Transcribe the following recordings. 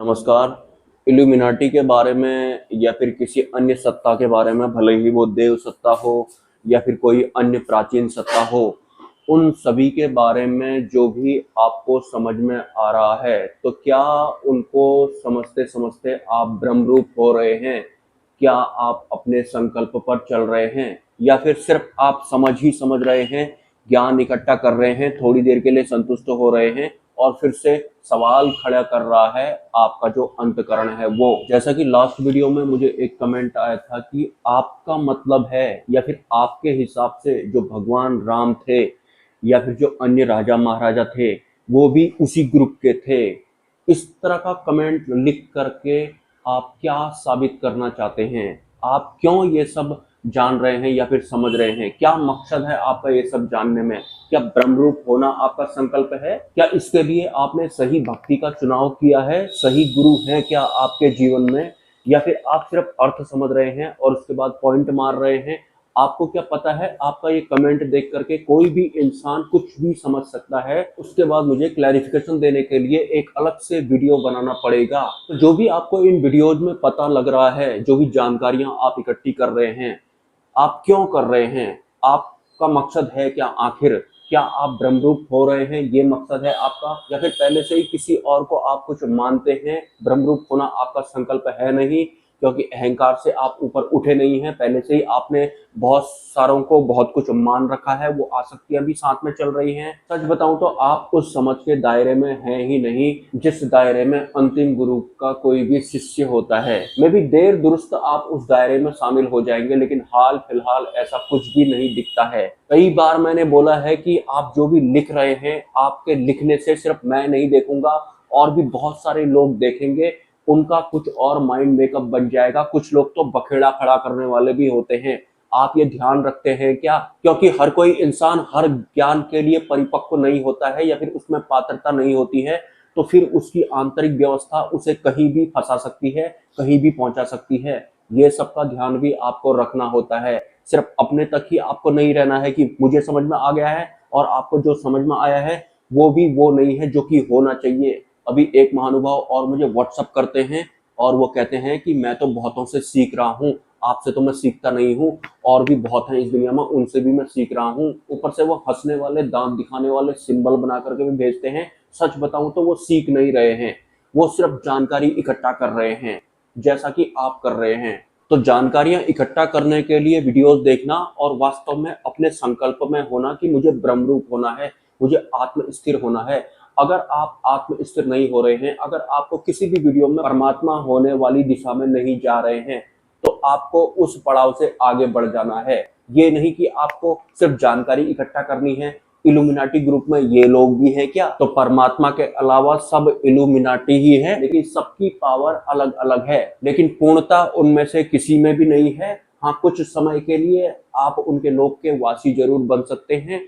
नमस्कार। इल्यूमिनाटी के बारे में या फिर किसी अन्य सत्ता के बारे में, भले ही वो देव सत्ता हो या फिर कोई अन्य प्राचीन सत्ता हो, उन सभी के बारे में जो भी आपको समझ में आ रहा है, तो क्या उनको समझते समझते आप ब्रह्मरूप हो रहे हैं? क्या आप अपने संकल्प पर चल रहे हैं, या फिर सिर्फ आप समझ ही समझ रहे हैं, ज्ञान इकट्ठा कर रहे हैं, थोड़ी देर के लिए संतुष्ट हो रहे हैं और फिर से सवाल खड़ा कर रहा है आपका जो अंतकरण है वो? जैसा कि लास्ट वीडियो में मुझे एक कमेंट आया था कि आपका मतलब है, या फिर आपके हिसाब से जो भगवान राम थे या फिर जो अन्य राजा महाराजा थे वो भी उसी ग्रुप के थे। इस तरह का कमेंट लिख करके आप क्या साबित करना चाहते हैं? आप क्यों ये सब जान रहे हैं या फिर समझ रहे हैं? क्या मकसद है आपका ये सब जानने में? क्या ब्रह्मरूप होना आपका संकल्प है? क्या इसके लिए आपने सही भक्ति का चुनाव किया है? सही गुरु हैं क्या आपके जीवन में? या फिर आप सिर्फ अर्थ समझ रहे हैं और उसके बाद पॉइंट मार रहे हैं? आपको क्या पता है, आपका ये कमेंट देख करके कोई भी इंसान कुछ भी समझ सकता है। उसके बाद मुझे क्लैरिफिकेशन देने के लिए एक अलग से वीडियो बनाना पड़ेगा। तो जो भी आपको इन वीडियोज में पता लग रहा है, जो भी जानकारियां आप इकट्ठी कर रहे हैं, आप क्यों कर रहे हैं? आपका मकसद है क्या आखिर? क्या आप ब्रह्मरूप हो रहे हैं, ये मकसद है आपका? या फिर पहले से ही किसी और को आप कुछ मानते हैं? ब्रह्मरूप होना आपका संकल्प है नहीं, क्योंकि अहंकार से आप ऊपर उठे नहीं हैं। पहले से ही आपने बहुत सारों को बहुत कुछ मान रखा है, वो आसक्तियां भी साथ में चल रही हैं। सच बताऊं तो आप उस समझ के दायरे में हैं ही नहीं जिस दायरे में अंतिम गुरु का कोई भी शिष्य होता है। मैं भी देर दुरुस्त आप उस दायरे में शामिल हो जाएंगे, लेकिन हाल फिलहाल ऐसा कुछ भी नहीं दिखता है। कई बार मैंने बोला है कि आप जो भी लिख रहे हैं, आपके लिखने से सिर्फ मैं नहीं देखूंगा, और भी बहुत सारे लोग देखेंगे। उनका कुछ और माइंड मेकअप बन जाएगा। कुछ लोग तो बखेड़ा खड़ा करने वाले भी होते हैं। आप ये ध्यान रखते हैं क्या? क्योंकि हर कोई इंसान हर ज्ञान के लिए परिपक्व नहीं होता है, या फिर उसमें पात्रता नहीं होती है, तो फिर उसकी आंतरिक व्यवस्था उसे कहीं भी फंसा सकती है, कहीं भी पहुंचा सकती है। ये सबका ध्यान भी आपको रखना होता है। सिर्फ अपने तक ही आपको नहीं रहना है कि मुझे समझ में आ गया है, और आपको जो समझ में आया है वो भी वो नहीं है जो कि होना चाहिए। अभी एक महानुभाव और मुझे व्हाट्सअप करते हैं और वो कहते हैं कि मैं तो बहुतों से सीख रहा हूँ, आपसे तो मैं सीखता नहीं हूँ, और भी बहुत हैं इस दुनिया में, उनसे भी मैं सीख रहा हूँ। ऊपर से वो हंसने वाले, दांत दिखाने वाले सिंबल बना करके भी भेजते हैं। सच बताऊं तो वो सीख नहीं रहे हैं, वो सिर्फ जानकारी इकट्ठा कर रहे हैं, जैसा कि आप कर रहे हैं। तो जानकारियां इकट्ठा करने के लिए वीडियोस देखना, और वास्तव में अपने संकल्प में होना कि मुझे ब्रह्मरूप होना है, मुझे आत्म स्थिर होना है। अगर आप आत्म स्थिर नहीं हो रहे हैं, अगर आपको किसी भी वीडियो में परमात्मा होने वाली दिशा में नहीं जा रहे हैं, तो आपको उस पड़ाव से आगे बढ़ जाना है। ये नहीं कि आपको सिर्फ जानकारी इकट्ठा करनी है। इल्यूमिनाटी ग्रुप में ये लोग भी हैं क्या? तो परमात्मा के अलावा सब इल्यूमिनाटी ही है, लेकिन सबकी पावर अलग अलग है, लेकिन पूर्णता उनमें से किसी में भी नहीं है। हाँ, कुछ समय के लिए आप उनके लोक के वासी जरूर बन सकते हैं।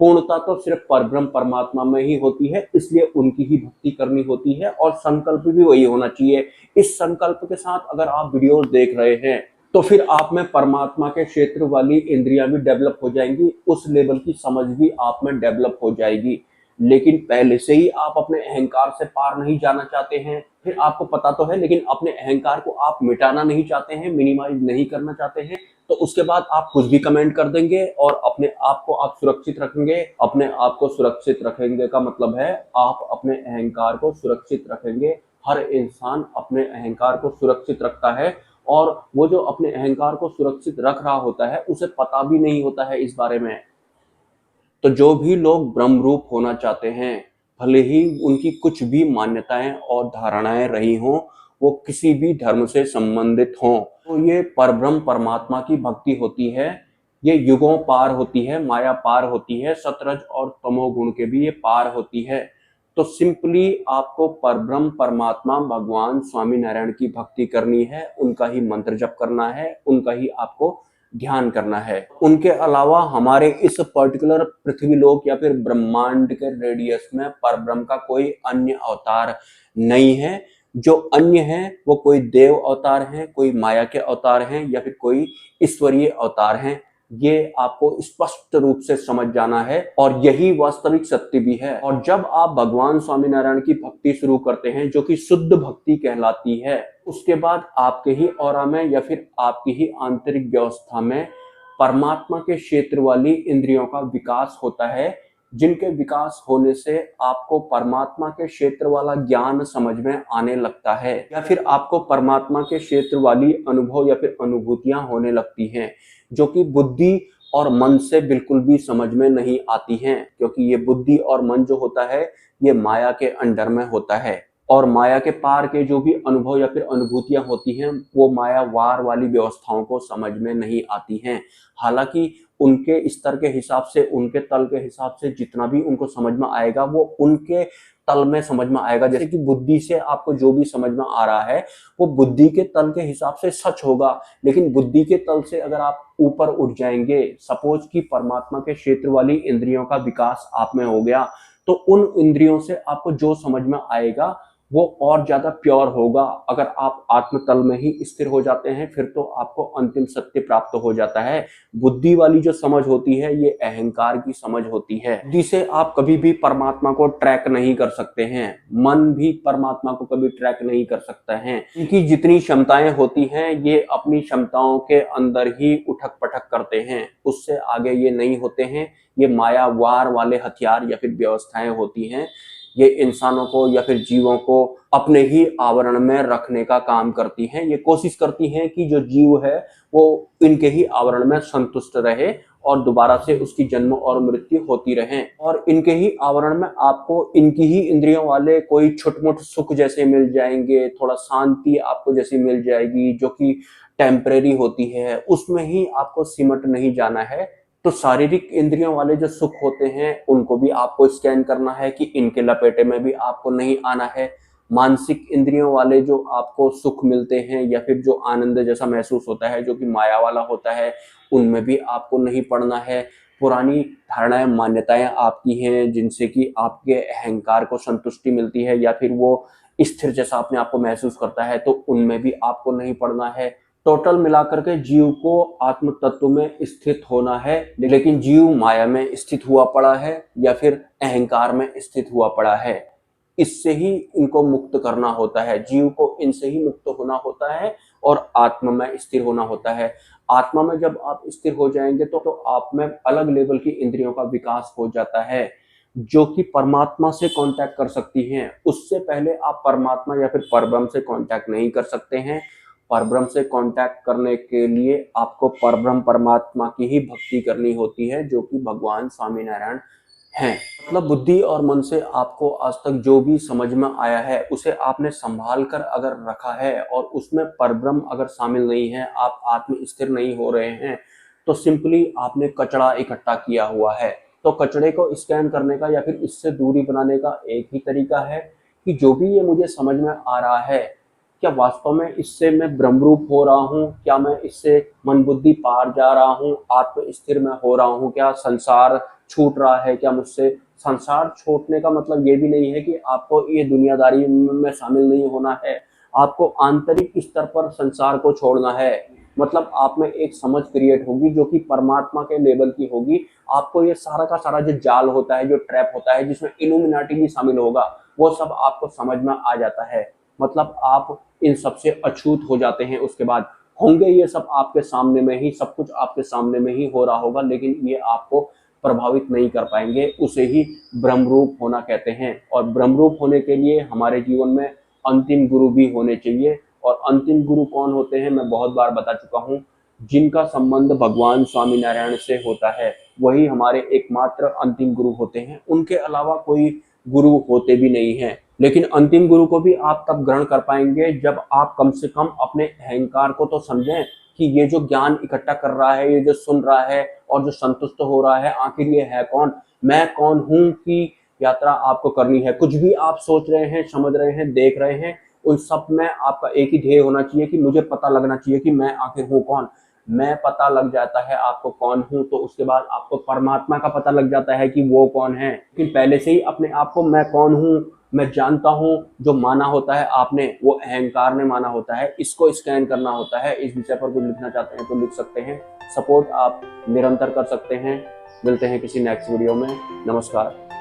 पूर्णता तो सिर्फ परब्रह्म परमात्मा में ही होती है, इसलिए उनकी ही भक्ति करनी होती है, और संकल्प भी वही होना चाहिए। इस संकल्प के साथ अगर आप वीडियोस देख रहे हैं, तो फिर आप में परमात्मा के क्षेत्र वाली इंद्रियां भी डेवलप हो जाएंगी, उस लेवल की समझ भी आप में डेवलप हो जाएगी। लेकिन पहले से ही आप अपने अहंकार से पार नहीं जाना चाहते हैं, फिर आपको पता तो है, लेकिन अपने अहंकार को आप मिटाना नहीं चाहते हैं, मिनिमाइज नहीं करना चाहते हैं, तो उसके बाद आप कुछ भी कमेंट कर देंगे और अपने आप को आप सुरक्षित रखेंगे। अपने आप को सुरक्षित रखेंगे का मतलब है आप अपने अहंकार को सुरक्षित रखेंगे। हर इंसान अपने अहंकार को सुरक्षित रखता है, और वो जो अपने अहंकार को सुरक्षित रख रहा होता है उसे पता भी नहीं होता है इस बारे में। तो जो भी लोग ब्रह्मरूप होना चाहते हैं, भले ही उनकी कुछ भी मान्यताएं और धारणाएं रही हों, वो किसी भी धर्म से संबंधित हों, तो ये परब्रह्म परमात्मा की भक्ति होती है। ये युगों पार होती है, माया पार होती है, सतरज और तमोगुण के भी ये पार होती है। तो सिंपली आपको परब्रह्म परमात्मा भगवान स्वामी नारायण की भक्ति करनी है, उनका ही मंत्र जप करना है, उनका ही आपको ध्यान करना है। उनके अलावा हमारे इस पर्टिकुलर पृथ्वी लोक या फिर ब्रह्मांड के रेडियस में परब्रह्म का कोई अन्य अवतार नहीं है। जो अन्य है वो कोई देव अवतार हैं, कोई माया के अवतार हैं, या फिर कोई ईश्वरीय अवतार हैं। ये आपको स्पष्ट रूप से समझ जाना है और यही वास्तविक सत्य भी है। और जब आप भगवान स्वामीनारायण की भक्ति शुरू करते हैं, जो कि शुद्ध भक्ति कहलाती है, उसके बाद आपके ही ऑरा में या फिर आपकी ही आंतरिक व्यवस्था में परमात्मा के क्षेत्र वाली इंद्रियों का विकास होता है, जिनके विकास होने से आपको परमात्मा के क्षेत्र वाला ज्ञान समझ में आने लगता है, या फिर आपको परमात्मा के क्षेत्र वाली अनुभव या फिर अनुभूतियां होने लगती हैं, जो कि बुद्धि और मन से बिल्कुल भी समझ में नहीं आती हैं, क्योंकि ये बुद्धि और मन जो होता है ये माया के अंडर में होता है। और माया के पार के जो भी अनुभव या फिर अनुभूतियां होती हैं वो मायावार वाली व्यवस्थाओं को समझ में नहीं आती हैं। हालांकि उनके स्तर के हिसाब से, उनके तल के हिसाब से जितना भी उनको समझ में आएगा वो उनके तल में समझ में आएगा। जैसे कि बुद्धि से आपको जो भी समझ में आ रहा है वो बुद्धि के तल के हिसाब से सच होगा, लेकिन बुद्धि के तल से अगर आप ऊपर उठ जाएंगे, सपोज कि परमात्मा के क्षेत्र वाली इंद्रियों का विकास आप में हो गया, तो उन इंद्रियों से आपको जो समझ में आएगा वो और ज्यादा प्योर होगा। अगर आप आत्म तल में ही स्थिर हो जाते हैं फिर तो आपको अंतिम सत्य प्राप्त हो जाता है। बुद्धि वाली जो समझ होती है ये अहंकार की समझ होती है। बुद्धि से आप कभी भी परमात्मा को ट्रैक नहीं कर सकते हैं, मन भी परमात्मा को कभी ट्रैक नहीं कर सकता है। इनकी जितनी क्षमताएं होती हैं ये अपनी क्षमताओं के अंदर ही उठक पटक करते हैं, उससे आगे ये नहीं होते हैं। ये मायावार वाले हथियार या फिर व्यवस्थाएं होती हैं, ये इंसानों को या फिर जीवों को अपने ही आवरण में रखने का काम करती हैं। ये कोशिश करती हैं कि जो जीव है वो इनके ही आवरण में संतुष्ट रहे और दोबारा से उसकी जन्म और मृत्यु होती रहे, और इनके ही आवरण में आपको इनकी ही इंद्रियों वाले कोई छोट-मोट सुख जैसे मिल जाएंगे, थोड़ा शांति आपको जैसी मिल जाएगी जो कि टेम्परेरी होती है, उसमें ही आपको सिमट नहीं जाना है। तो शारीरिक इंद्रियों वाले जो सुख होते हैं उनको भी आपको स्कैन करना है कि इनके लपेटे में भी आपको नहीं आना है। मानसिक इंद्रियों वाले जो आपको सुख मिलते हैं या फिर जो आनंद जैसा महसूस होता है जो कि माया वाला होता है, उनमें भी आपको नहीं पड़ना है। पुरानी धारणाएं, मान्यताएं आपकी हैं जिनसे कि आपके अहंकार को संतुष्टि मिलती है या फिर वो स्थिर जैसा अपने आप को महसूस करता है, तो उनमें भी आपको नहीं पड़ना है। टोटल मिलाकर के जीव को आत्म तत्व में स्थित होना है, लेकिन जीव माया में स्थित हुआ पड़ा है या फिर अहंकार में स्थित हुआ पड़ा है। इससे ही इनको मुक्त करना होता है, जीव को इनसे ही मुक्त होना होता है और आत्मा में स्थिर होना होता है। आत्मा में जब आप स्थिर हो जाएंगे तो आप में अलग लेवल की इंद्रियों का विकास हो जाता है जो कि परमात्मा से कांटेक्ट कर सकती हैं। उससे पहले आप परमात्मा या फिर परब्रह्म से कांटेक्ट नहीं कर सकते हैं। परब्रह्म से कांटेक्ट करने के लिए आपको परब्रह्म परमात्मा की ही भक्ति करनी होती है जो कि भगवान स्वामीनारायण हैं। मतलब बुद्धि और मन से आपको आज तक जो भी समझ में आया है उसे आपने संभाल कर अगर रखा है और उसमें परब्रह्म अगर शामिल नहीं है, आप आत्म स्थिर नहीं हो रहे हैं, तो सिंपली आपने कचरा इकट्ठा किया हुआ है। तो कचड़े को स्कैन करने का या फिर इससे दूरी बनाने का एक ही तरीका है कि जो भी ये मुझे समझ में आ रहा है, क्या वास्तव में इससे मैं ब्रह्मरूप हो रहा हूँ, क्या मैं इससे मन बुद्धि पार जा रहा हूँ, आत्म स्थिर में हो रहा हूँ, क्या संसार छूट रहा है क्या मुझसे। संसार छोड़ने का मतलब ये भी नहीं है कि आपको ये दुनियादारी में शामिल नहीं होना है, आपको आंतरिक स्तर पर संसार को छोड़ना है। मतलब आप में एक समझ क्रिएट होगी जो कि परमात्मा के लेवल की होगी। आपको ये सारा का सारा जो जाल होता है, जो ट्रैप होता है जिसमें इल्यूमिनाटी भी शामिल होगा, वो सब आपको समझ में आ जाता है। मतलब आप इन सबसे अछूत हो जाते हैं। उसके बाद होंगे ये सब आपके सामने में ही, सब कुछ आपके सामने में ही हो रहा होगा, लेकिन ये आपको प्रभावित नहीं कर पाएंगे। उसे ही ब्रह्मरूप होना कहते हैं। और ब्रह्मरूप होने के लिए हमारे जीवन में अंतिम गुरु भी होने चाहिए। और अंतिम गुरु कौन होते हैं मैं बहुत बार बता चुका हूँ, जिनका संबंध भगवान स्वामीनारायण से होता है वही हमारे एकमात्र अंतिम गुरु होते हैं। उनके अलावा कोई गुरु होते भी नहीं हैं। लेकिन अंतिम गुरु को भी आप तब ग्रहण कर पाएंगे जब आप कम से कम अपने अहंकार को तो समझें कि ये जो ज्ञान इकट्ठा कर रहा है, ये जो सुन रहा है और जो संतुष्ट हो रहा है, आखिर ये है कौन, मैं कौन हूँ की यात्रा आपको करनी है। कुछ भी आप सोच रहे हैं, समझ रहे हैं, देख रहे हैं, उन सब में आपका एक ही ध्येय होना चाहिए कि मुझे पता लगना चाहिए कि मैं आखिर हूँ कौन। मैं पता लग जाता है आपको कौन हूँ तो उसके बाद आपको परमात्मा का पता लग जाता है कि वो कौन है। लेकिन पहले से ही अपने आप को मैं कौन हूँ, मैं जानता हूँ जो माना होता है आपने वो अहंकार ने माना होता है, इसको स्कैन करना होता है। इस विषय पर कुछ लिखना चाहते हैं तो लिख सकते हैं। सपोर्ट आप निरंतर कर सकते हैं। मिलते हैं किसी नेक्स्ट वीडियो में। नमस्कार।